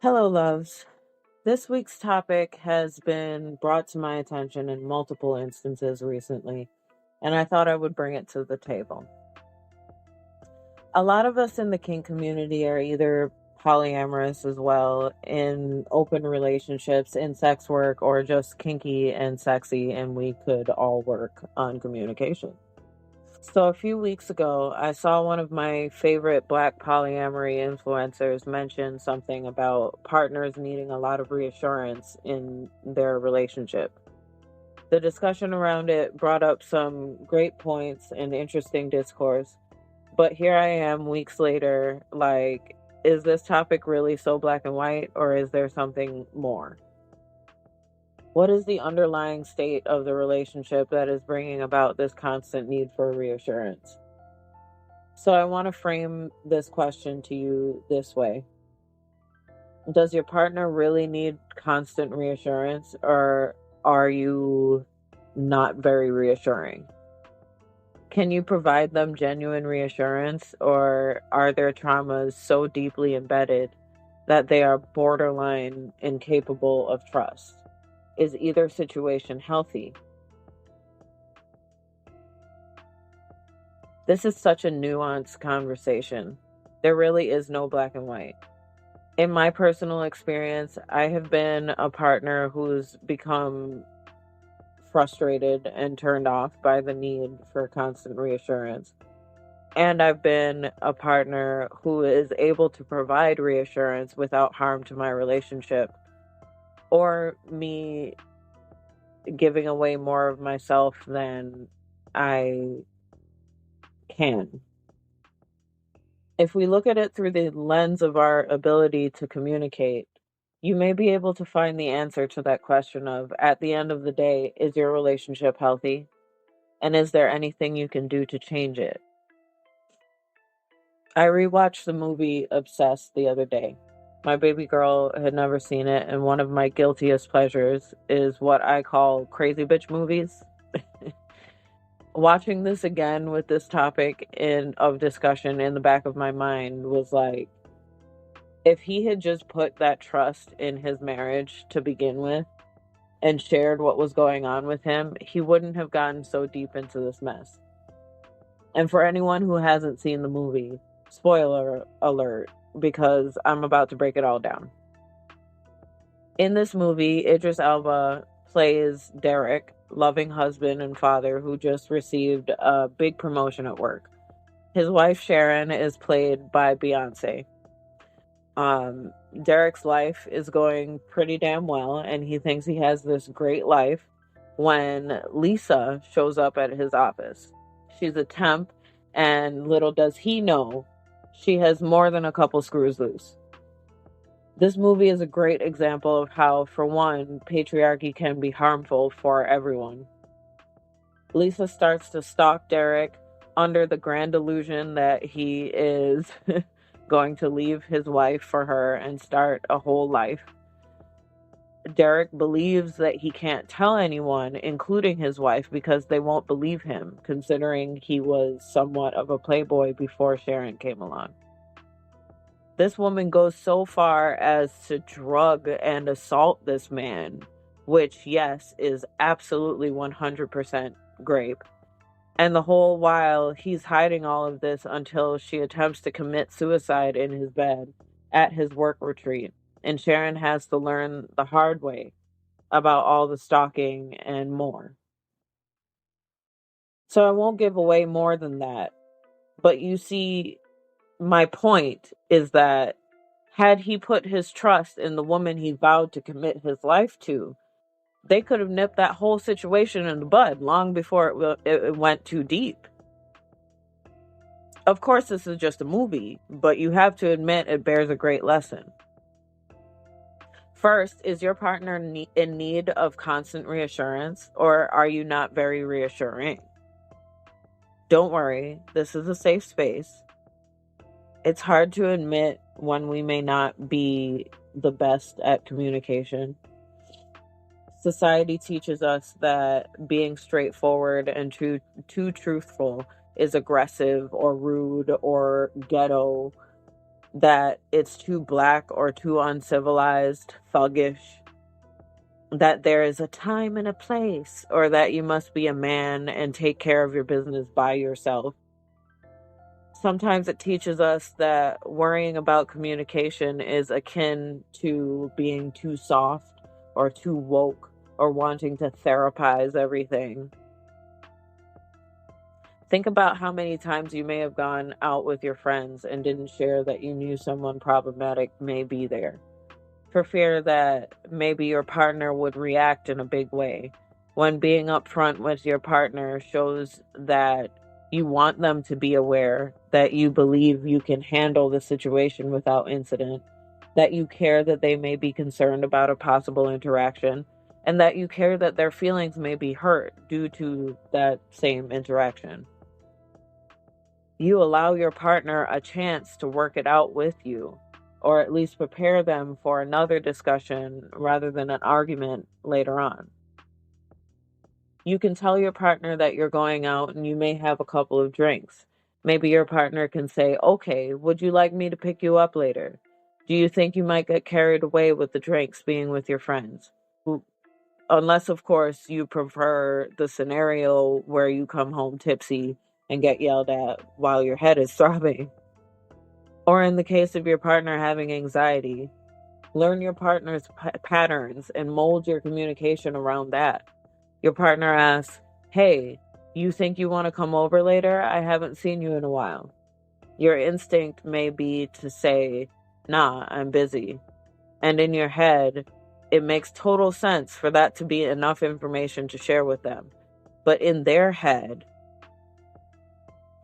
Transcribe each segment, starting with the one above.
Hello, loves. This week's topic has been brought to my attention in multiple instances recently, and I thought I would bring it to the table. A lot of us in the kink community are either polyamorous as well, in open relationships, in sex work, or just kinky and sexy, and we could all work on communication. So a few weeks ago, I saw one of my favorite Black polyamory influencers mention something about partners needing a lot of reassurance in their relationship. The discussion around it brought up some great points and interesting discourse, but here I am weeks later, like, is this topic really so black and white, or is there something more? What is the underlying state of the relationship that is bringing about this constant need for reassurance? So I want to frame this question to you this way. Does your partner really need constant reassurance, or are you not very reassuring? Can you provide them genuine reassurance, or are their traumas so deeply embedded that they are borderline incapable of trust? Is either situation healthy? This is such a nuanced conversation. There really is no black and white. In my personal experience, I have been a partner who's become frustrated and turned off by the need for constant reassurance. And I've been a partner who is able to provide reassurance without harm to my relationship, or me giving away more of myself than I can. If we look at it through the lens of our ability to communicate, you may be able to find the answer to that question of, at the end of the day, is your relationship healthy? And is there anything you can do to change it? I rewatched the movie Obsessed the other day. My baby girl had never seen it, and one of my guiltiest pleasures is what I call crazy bitch movies. Watching this again with this topic of discussion in the back of my mind was like, if he had just put that trust in his marriage to begin with and shared what was going on with him, he wouldn't have gotten so deep into this mess. And for anyone who hasn't seen the movie, spoiler alert, because I'm about to break it all down. In this movie, Idris Elba plays Derek, loving husband and father who just received a big promotion at work. His wife Sharon is played by Beyonce. Derek's life is going pretty damn well, and he thinks he has this great life when Lisa shows up at his office. She's a temp, and little does he know, she has more than a couple screws loose. This movie is a great example of how, for one, patriarchy can be harmful for everyone. Lisa starts to stalk Derek under the grand illusion that he is going to leave his wife for her and start a whole life. Derek believes that he can't tell anyone, including his wife, because they won't believe him, considering he was somewhat of a playboy before Sharon came along. This woman goes so far as to drug and assault this man, which, yes, is absolutely 100% grape. And the whole while, he's hiding all of this until she attempts to commit suicide in his bed at his work retreat. And Sharon has to learn the hard way about all the stalking and more. So I won't give away more than that. But you see, my point is that had he put his trust in the woman he vowed to commit his life to, they could have nipped that whole situation in the bud long before it went too deep. Of course, this is just a movie, but you have to admit it bears a great lesson. First, is your partner in need of constant reassurance, or are you not very reassuring? Don't worry, this is a safe space. It's hard to admit when we may not be the best at communication. Society teaches us that being straightforward and too truthful is aggressive or rude or ghetto that it's too black or too uncivilized, thuggish, that there is a time and a place, or that you must be a man and take care of your business by yourself. Sometimes it teaches us that worrying about communication is akin to being too soft or too woke or wanting to therapize everything. Think about how many times you may have gone out with your friends and didn't share that you knew someone problematic may be there, for fear that maybe your partner would react in a big way, when being upfront with your partner shows that you want them to be aware, that you believe you can handle the situation without incident, that you care that they may be concerned about a possible interaction, and that you care that their feelings may be hurt due to that same interaction. You allow your partner a chance to work it out with you, or at least prepare them for another discussion rather than an argument later on. You can tell your partner that you're going out and you may have a couple of drinks. Maybe your partner can say, "Okay, would you like me to pick you up later? Do you think you might get carried away with the drinks being with your friends?" Unless, of course, you prefer the scenario where you come home tipsy and get yelled at while your head is throbbing. Or in the case of your partner having anxiety, learn your partner's patterns and mold your communication around that. Your partner asks, "Hey, you think you want to come over later? I haven't seen you in a while." Your instinct may be to say, "Nah, I'm busy." And in your head, it makes total sense for that to be enough information to share with them. But in their head,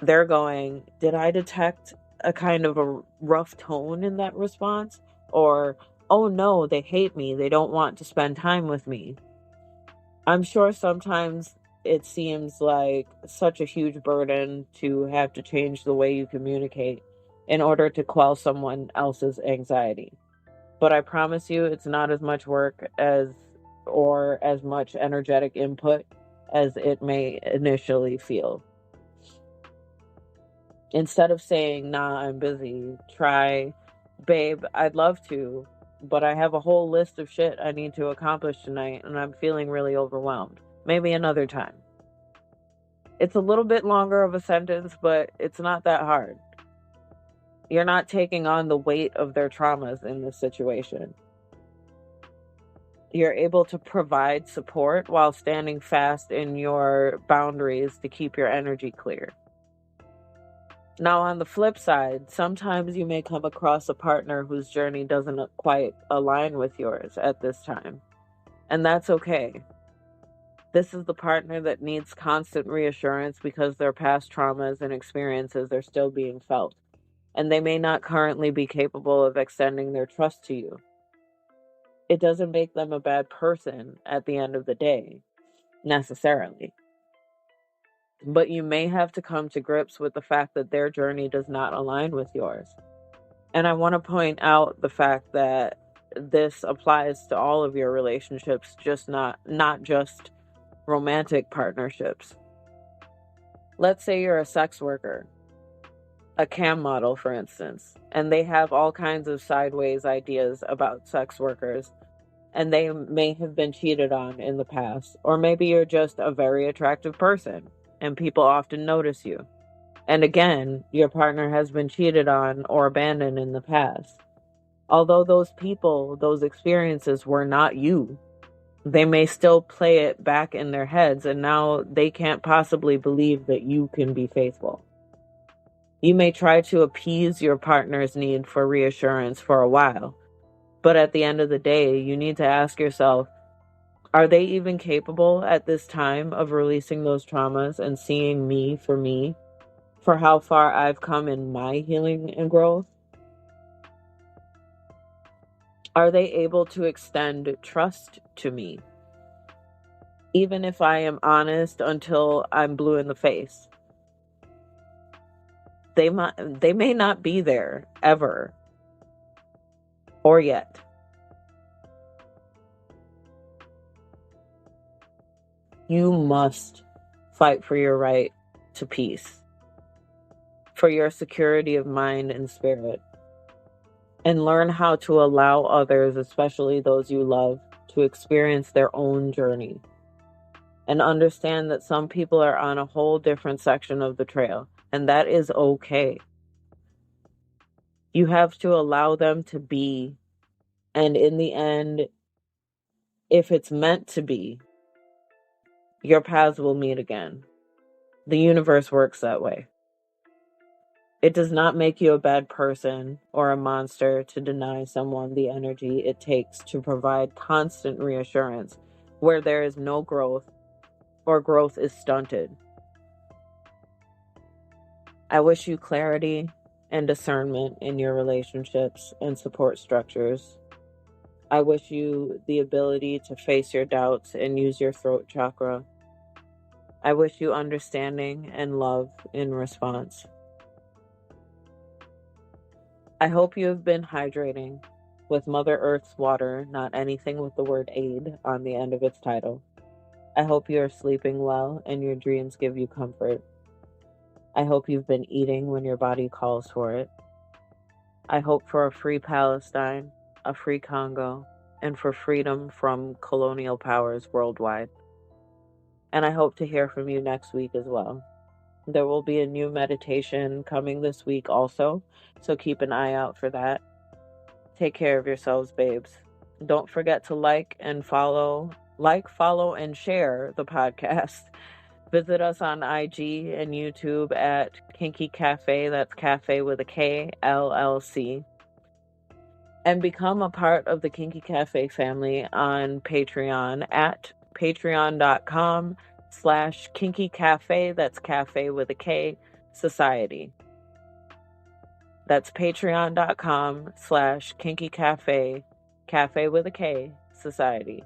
they're going, "Did I detect a kind of a rough tone in that response?" Or, "Oh no, they hate me. They don't want to spend time with me." I'm sure sometimes it seems like such a huge burden to have to change the way you communicate in order to quell someone else's anxiety. But I promise you, it's not as much work or as much energetic input as it may initially feel. Instead of saying, "Nah, I'm busy," try, "Babe, I'd love to, but I have a whole list of shit I need to accomplish tonight and I'm feeling really overwhelmed. Maybe another time." It's a little bit longer of a sentence, but it's not that hard. You're not taking on the weight of their traumas in this situation. You're able to provide support while standing fast in your boundaries to keep your energy clear. Now, on the flip side, sometimes you may come across a partner whose journey doesn't quite align with yours at this time, and that's okay. This is the partner that needs constant reassurance because their past traumas and experiences are still being felt, and they may not currently be capable of extending their trust to you. It doesn't make them a bad person at the end of the day, necessarily. But you may have to come to grips with the fact that their journey does not align with yours. And I want to point out the fact that this applies to all of your relationships, just not just romantic partnerships. Let's say you're a sex worker, a cam model, for instance, and they have all kinds of sideways ideas about sex workers, and they may have been cheated on in the past. Or maybe you're just a very attractive person and people often notice you. And again, your partner has been cheated on or abandoned in the past. Although those people, those experiences were not you, they may still play it back in their heads, and now they can't possibly believe that you can be faithful. You may try to appease your partner's need for reassurance for a while, but at the end of the day, you need to ask yourself, are they even capable at this time of releasing those traumas and seeing me, for how far I've come in my healing and growth? Are they able to extend trust to me, even if I am honest until I'm blue in the face? They may not be there ever or yet. You must fight for your right to peace, for your security of mind and spirit. and learn how to allow others, especially those you love, to experience their own journey. And understand that some people are on a whole different section of the trail, and that is okay. You have to allow them to be, and in the end, if it's meant to be, your paths will meet again. The universe works that way. It does not make you a bad person or a monster to deny someone the energy it takes to provide constant reassurance where there is no growth or growth is stunted. I wish you clarity and discernment in your relationships and support structures. I wish you the ability to face your doubts and use your throat chakra. I wish you understanding and love in response. I hope you have been hydrating with Mother Earth's water, not anything with the word aid on the end of its title. I hope you are sleeping well and your dreams give you comfort. I hope you've been eating when your body calls for it. I hope for a free Palestine, a free Congo, and for freedom from colonial powers worldwide. And I hope to hear from you next week as well. There will be a new meditation coming this week also, so keep an eye out for that. Take care of yourselves, babes. Don't forget to follow, and share the podcast. Visit us on IG and YouTube at Kinky Cafe, that's cafe with a K, LLC. And become a part of the Kinky Cafe family on Patreon at patreon.com/Kinky Cafe, that's cafe with a K, society. That's patreon.com/Kinky Cafe, cafe with a K, society.